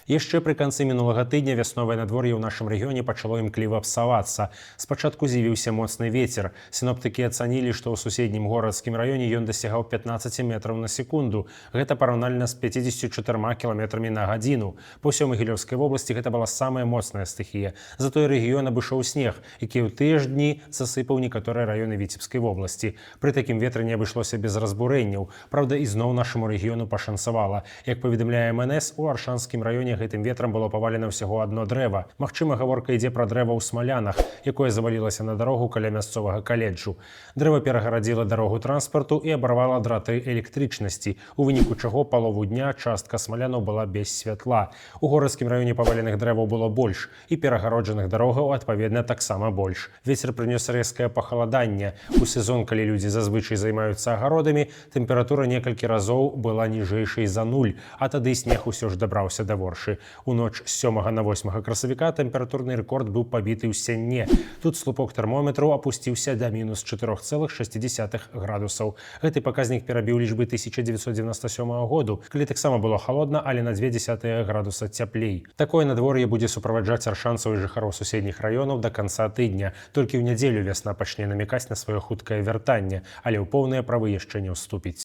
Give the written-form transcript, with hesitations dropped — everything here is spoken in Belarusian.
Яшчэ пры канцы мінулага тыдня вясновае надвор'е ў нашым рэгіёне пачало імкліва псавацца. Спачатку з'явіўся моцны вецер. Сіноптыкі ацанілі, што ў суседнім горадскім раёне ён дасягаў 15 метраў на секунду. Гэта параўнальна з 54 кіламетрамі на гадзіну. Па ўсёй Магілёўскай вобласці гэта была самая моцная стыхія. Затое рэгіён абышоў снег, які ў тыя ж дні засыпаў некаторыя раёны Віцебскай вобласці. Пры такім ветры не абышлося без разбурэнняў. Праўда, ізноў нашаму рэгіёну пашанцавала. Як паведамляе МНС, у Аршанскім раёне гэтым ветрам было павалена ўсяго одно дрэва. Магчыма, гаворка ідзе пра дрэва ў Смалянах, якое завалілася на дарогу каля мясцовага каледжу. Дрэва перагарадзіла дарогу транспарту і абарвала драты электрычнасці, у выніку чаго палову дня частка смалянаў была без святла. У горадскім раёне паваленых дрэваў было больш, і перагароджаных дарогаў, адпаведна, таксама больш. Вецер прынёс рэзкае пахаладанне. У сезон, калі людзі зазвычай займаюцца агародамі, тэмпература некалькі разоў была ніжэйшай за 0, а тады снег усё ж дабраўся да воршы. У ноч з 7 на 8 красавіка тэмпературны рэкорд быў пабіты ў Сянне. Тут слупок тэрмометру апусціўся да мінус 4,6 градусаў. Гэты паказнік перабіў лічбы 1997 году, калі таксама было халодна, але на 0,2 градуса цяплей. Такое надвор'е будзе суправаджаць аршанцаў і жыхароў суседніх раёнаў да канца тыдня. Толькі ў нядзелю вясна пачне намякаць на сваё хуткае вяртанне, але ў поўныя правы яшчэ не ўступіць.